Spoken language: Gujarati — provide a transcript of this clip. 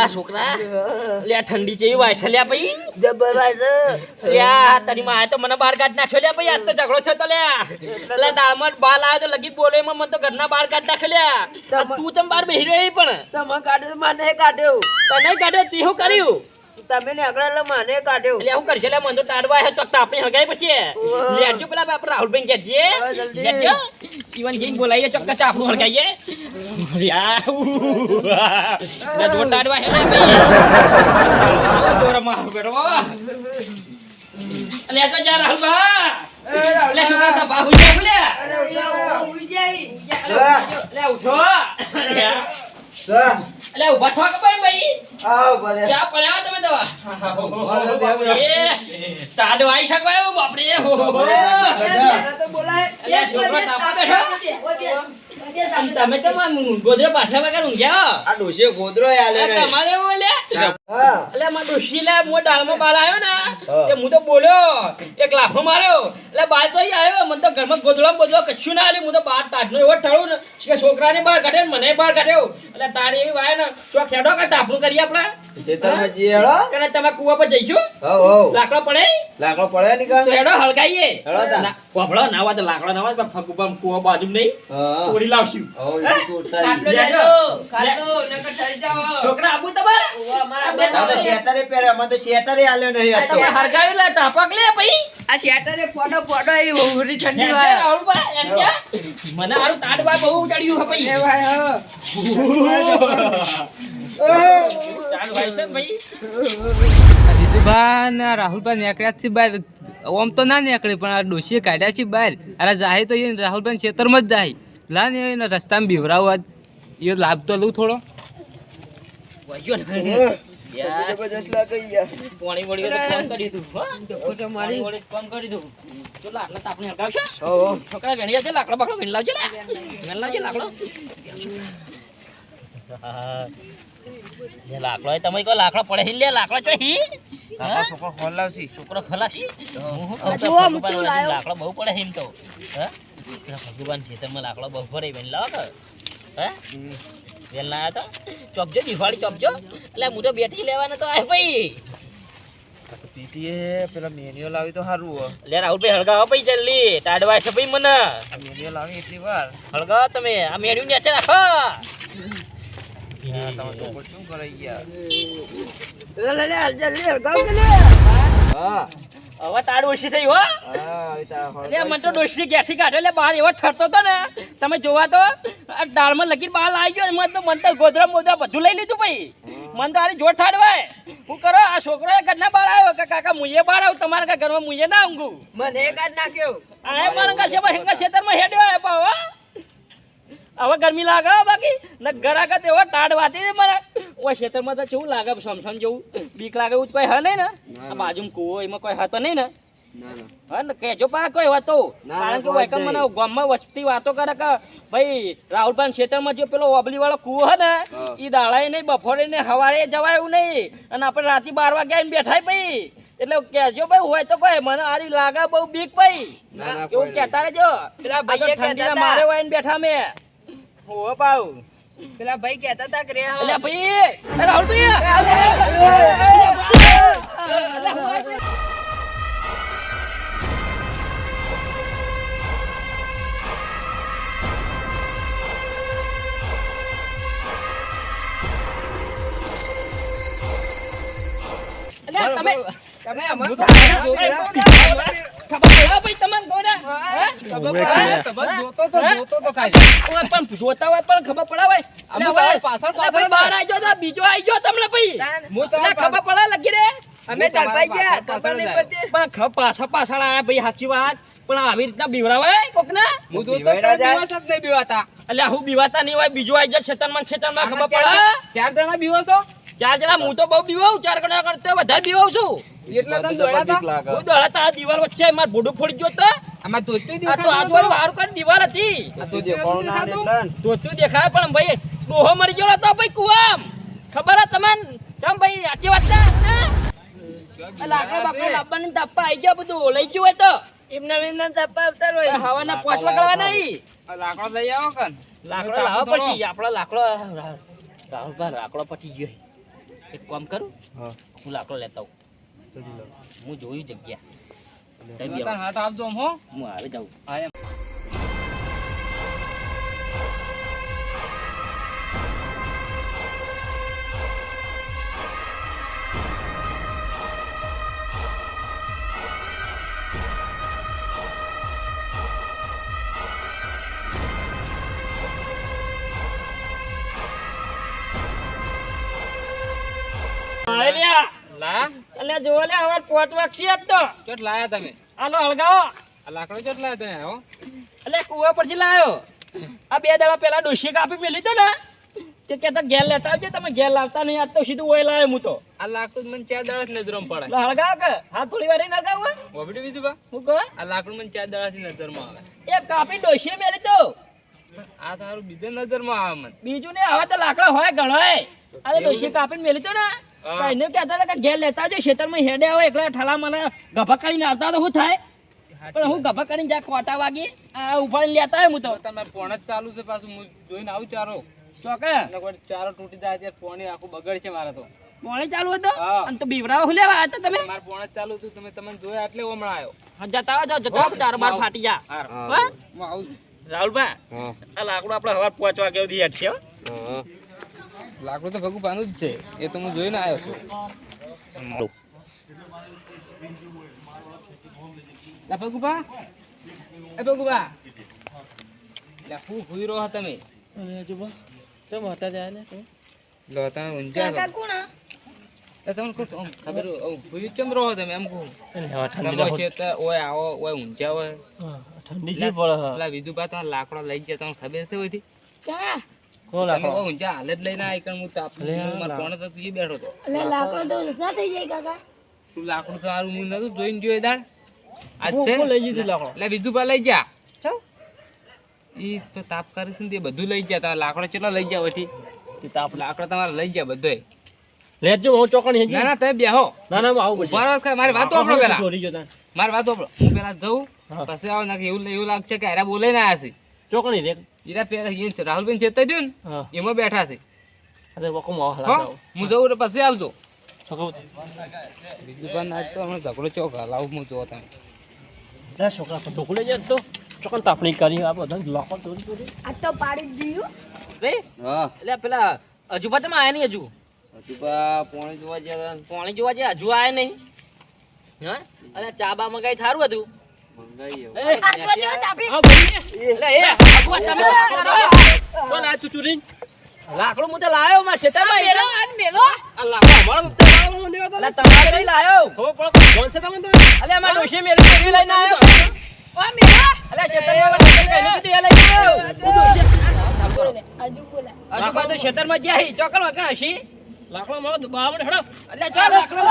લા છોકરા લે ઠંડી જેવી વાય છે લે ભાઈ જબર ભાઈ છે લ્યા તારી માં તો મને બહાર કાઢ નાખ્યો લે ભાઈ આજ તો ઝઘડો છે તો લે દાળમાં બાલ આવ્યો તો લગી બોલે માં મને તો ઘરના બહાર કાઢ નાખ્યો લ્યા તું તમ બહાર બેહી રહ્યો પણ તમે કાઢ્યો મને કાઢ્યો તને કાઢ્યો તું શું કર્યું તમે ને આગળ મને કાઢ્યો એટલે હું કરશે લે મને તો ટાડવા હે તો તાપણી હળગાઈ પછી લેજો પેલા આપણે રાહુલભાઈ કહેજે લેજો ઈવન જઈને બોલાઈએ ચોક્કસ આપણું હળગાઈએ યાર જો ટાડવા હે લે ભાઈ દોરમાં બેઠો અલે તો જા રાહુલભા લે છોકરા તા બાહુ જા બોલે લે ઉઠો અલે ઉભા થો કે ભાઈ આવ ભલે ક્યાં પડ્યા તમે તો એ તાડ વાઈ શકવાય બાપરે હો તો બોલાય અલે છોકરો તાપા બેઠો તમે તો ગોદરો પાછા વગર ઊંઘ્યા આ ડોશી ગોદરો આલે રે તમારે એવું લે હા અલે માં ડોશી લે મો ડાળમાં બાલ આવ્યો ને તે હું તો બોલ્યો એક લાફો માર્યો એટલે બાલ તો આવ્યો મને તો ઘરમાં ગોદરો બોદરો કશું ના આલ્યું હું તો બાર તાડનો એવો ઠળું ને કે છોકરાને બહાર કાઢે મને બહાર કાઢ્યો એટલે તાડી એવી વાય ને ચોક હેડો કે તાપણું કરી આપણે ખેતરમાં જી હેડો કને તમે કુવા પર જઈશું હો લાકડો પડે લાકડો પડે ની કા તો હેડો હળગાઈએ હેડો તા. કોભળો ના હોય તો લાકડો ના હોય પણ ફગુબમ કુવા બાજુ નહીં હા તોડી લાવશું હો એ તોડતા છોકરા આબુ તમારે આ તો શેટરે પહેરે અમે તો શેટરે આલ્યો નહીં આ તો તમે હળગાવી લે તાપક લે પછી આ શેટરે ફોટો ફોટો એ ઓરી ઠંડી વાય વાય રાહુલ ભાઈ એમ કે મને હારું તાડવા બહુ ચડ્યું હે ભાઈ એ ભાઈ હો તાડ ભાઈ છે ભાઈ દીદુભા ને રાહુલભાઈ નીકળ્યા છે બહાર ઓમ તો ના નીકળે પણ આ ડોશીએ કાઢ્યા છે બહાર અરે જાય તો એ રાહુલભાઈ ખેતરમાં જ જાય લા ને એને રસ્તામાં બીવરાવવા એ લાભ તો લઉં થોડો વાગ્યો ને યાર જબરજસ્ત લાગે યાર પાણી વળી તો ફોન કરી દઉં હો ફોટો મારી વળી ફોન કરી દઉં જો લાકડા તાપણી હળગાવશે હો છોકરા વેણિયા છે લાકડા બાકડા વેણ લાવજે લે વેણ લાવજે લાકડો લે લાકડો એ તમે કો લાકડો પડે હી લે લાકડો ચો હી આ છોકરો ખોલાવસી છોકરો ખલાસી લાકડો બહુ પડે હિમ તો હે પેલા ભગવાન ખેતરમાં લાકડો બહુ પડે વેણ લાવ કે હે વેણ લાયા તો ચોપજો દિવાળી ચોપજો એટલે હું તો બેઠી લેવાને તો આય ભાઈ પીટીએ પેલા મેન્યુઅલ આવી તો સારું હો લે રાહુલભાઈ હળગાવો ભાઈ જલ્દી ટાડવા છે ભાઈ મને આ મેન્યુઅલ આવી એટલી વાર હળગાવો તમે આ મેળ્યું નીચે રાખો યાર તમે છોકરો શું કરે યાર હા હવે તાડ ઓછી થઈ હો હા આવી તા અરે મને તો ડોશી ગેઠી કાઢે એટલે બહાર એવો ઠરતો હતો ને તમે જોવા તો આ દાળમાં લગીને બહાર આવી ગયો મને તો ગોદરા મોદરા બધું લઈ લીધું ભાઈ મને તો આની જોર ઠાડવાય હું કરો આ છોકરો ઘરના બહાર આવ્યો કે કાકા મુઈએ બહાર આવું તમારા ઘરમાં મુઈએ ના ઊંઘું મને કાઢ નાખ્યો આ મારા કાશે હિંગા ખેતરમાં હેડ્યો આવ્યો હો હવે ગરમી લાગે બાકી ન ગરાગત એવો ટાઢ વાતી મને ઓય ખેતરમાં તો કેવું લાગે સમસમ જેવું બીક લાગે એવું કોઈ હે નહીં ને આ બાજુમાં કૂવો એમાં કોઈ હતો નહીં ને ના ના હા ને કહેજો પા કોઈ હતો ના, કારણ કે કોઈ જ વૈકમ મને નહીં. ગામમાં વસ્તી વાતો કરે કે ભાઈ રાહુલભાઈ ખેતરમાં જે પેલો ઓબલી વાળો કૂવો હે ને હા. એ દાડાએ નહીં બપોરે ને સવારે જવાય એવું નહીં અને આપણે રાતે 12 વાગે આવીને બેઠાય ભાઈ એટલે કહેજો ભાઈ હોય તો કોઈ મને આરી લાગે બહુ બીક ભાઈ ના, ના, એવું કોઈ કહેતા રહેજો પેલા આ તો ભાઈએ ઠંડીના કહેતા મારે હતા. વાઈને બેઠા મેં હો પાઉ પેલા ભાઈ કહેતા હતા કે રે એટલે ભાઈ એ રાહુલભાઈ એટલે તમે તમે અમર ખબર પડે ભાઈ તમને કોને જોતો તો કાઈ પણ જોતા હોય પણ ખબર પડે ભાઈ અમે એટલે તમારી હવે પાછળ એટલે ભાઈ બહાર આવી જાઓ તો બીજો આવી ગયો તમને ભાઈ હું તમારી એટલે ખબર પડે લગી રે અમે તરપાઈ ગયા ખબર નહીં પડતી પણ પાછા પાછળ આયા ભાઈ સાચી વાત પણ આવી રીતના બીવરાવાય કોક ને હું જોતો બીવાડા જાય. દિવસ જ નહીં બીવાતા એટલે હું બીવાતા નહીં હોય બીજો આવી જાય છેતરમાં ખબર પડે ચાર જણા બીવો છો 4 જણા હું તો બહુ બીવાઉં 4 જણા કરતા વધારે બીવાઉં છું એટલા તમે મને તો દોડ્યા બીક હતા લાગે. હું દોડા તારા દીવાલ વચ્ચે માર બોડું ફોડી ગયો તો આમાં ધોતી આ તો આજુબાજુ વારું કરી દીવાલ હતી આ તો દેખાણું ના દેખાણ. ધોતું દેખાય પણ ભાઈ ડોહો મરી ગયો હતો ભાઈ કુવામ ખબર હે તમને ચમ ભાઈ સાચી વાત છે આ લાકડા બાકડા લાવવાની તાપા આવી ગયા બધું લઈ ગયું હોય તો એમના તાપા આવતા હોય હવાના પોચ વગળવા નહીં લાકડો લઈ આવો કન લાકડો લાવો પછી આપણો લાકડો રાહુલભાઈ લાકડો પટી ગયો એક કામ કરું હા હું લાકડો લેતા આવું જલ્દી લાવ હું જોયું જગ્યા તમે તાર બેહો. હાથ આપજો આમ હો હું આવે જાઉં હા એમ આવે લ્યા લા અલ્યા જોવો લે હવે પોત વાગશી આજ તો ચોટ લાયા તમે આલો હળગાવો આ લાકડો ચોટ લાયા તમે હો એટલે કુવા પરથી લાયો આ 2 દાડા પહેલા ડોશી કાપી મેલી તો ને તે કહેતા ઘેર લેતા આવજે તમે ઘેર લાવતા નહીં આજ તો સીધું ઓય લાવ્યો હું તો આ લાકડું મને 4 દાડા નજરમાં પડે એટલે હળગાવો કે હા થોડી વાર રહીને હળગાવો ઓબડી બીજું બા હું કહું આ લાકડું મને 4 દાડાથી નજરમાં આવે એ કાપી ડોશીએ મેલી તો આ તારું બીજે નજરમાં આવે મને બીજું ને હવે તો લાકડા હોય ઘણોય અરે ડોશી કાપીને મેલી તો ને હા. કઈને કહેતા હતા કે ઘેર લેતા આવજો ખેતરમાં હેડે આવે એકલા ઠાલા મને ગભા કરીને આવતા તો શું થાય પણ હું ગભા કરીને જ્યાં કોટા વાગી આ ઉપાડીને લેતા આવ્યો હું તો તમારે પોણ જ ચાલુ છે પાછું હું જોઈને આવું ચારો ચોકે એટલે કોઈ ચારો તૂટી જાય ત્યારે પોણી આખું બગડ છે મારે તો પાણી ચાલુ હતો હા. અને તો બીવરાવા હું લેવા આવ્યા હતા તમે મારે પોણ જ ચાલુ હતું તમે તમને જોયા એટલે હમણાં આવ્યો હા, જતા આવો જાઓ, જતા આવો, ચાર બાર ફાટી જા હા હા? હું આવું છું રાહુલભાઈ હા આ લાકડું આપણે હવાર 5 વાગે સુધી હેઠશે હો. હા લાકડું તો ભગુ પાનું જ છે એ તો હું જોઈને આવ્યો છું લા ભગુભા એ ભગુભા લા હું હુઈ રહો તમે ચમ હતા જાય ને લો તમે ઊંઝા છો એ તમને કોઈ આમ ખબર હુઈ કેમ રહો તમે એમ કહું તમે ખેતર ઓય આવો ઓય ઊંઝા હોય ઠંડી છે પેલા વિધુભા તમે લાકડો લઈ ગયા તમને ખબર છે હોયથી કોણ તમે ઓય ઊંઝા હાલ જ લઈને આવી કારણ હું તાપ મારા કોણે તો તું બેઠો હતો તું લાકડું તમારું હું નતું જોઈને જોઈ દાડ આજ છે લઈ લીધું લાકડો એટલે વિધુભા લઈ જા ઈ તો તાપ કરે છે ને તે બધું લઈ ગયા તમારે લાકડો કેટલો લઈ ગયા હોયથી તાપ લાકડો તમારે લઈ ગયા બધોય લેજો હું ચોકણ હેજી ના ના તમે બેહો ના ના હું આવું પછી ઉભા રહો કે મારી વાત સાંભળો પેલા ચોરી ગયો તાં. મારી વાત સાંભળો હું પેલા જઉં હા. પછી આવો નાખી એવું લાગશે કે હારા બોલે ના આસી ચોકણી રે ઈરા પેલા ઈ રાહુલભાઈ ચેતા દ્યો ને હા એમાં બેઠા છે અરે વકો મો હો હલા હું જઉં એટલે પછી આવજો છોકરો બીજું આજ તો હમણાં ઝઘડો ચોક હલાવું હું જો તમે લે છોકરા તો ઢોકળે જાય તો ચોકન તાપણી કરી આ બધા લોકો ચોરી ચોરી રે હા એટલે પેલા હજુ તમે આયા નહીં હજુ હજુ બા પોણી જોવા ગયા પાણી જોવા જે હજુ આયા નહીં હા અરે ચા બા મગાઈ થારું હતું મંગાઈ એ, હા, ભાઈ. એટલે એ, આગુઆ તમે કોણ આ ચૂચુરી? લાકડું હું તો લાયો માં ખેતરમાં આ લાકડું અમારું તો લાવવાનું નહીં હતું. અલા, તમારે નહીં લાયો. ખબર પડે કોણ છે તમે તો? અલા, અમારા ડોશીએ મેલી મેલી લઈને આવ્યો. અલા, ખેતરમાં મેં ખેતર કહીને કીધું એ લઈને આવ્યો. હજુ પાછો ખેતરમાં ગયા હી. ચોકડ વગર હશી. લાકડો મારો બાવડે હડો. અલા, ચાલ લાકડો.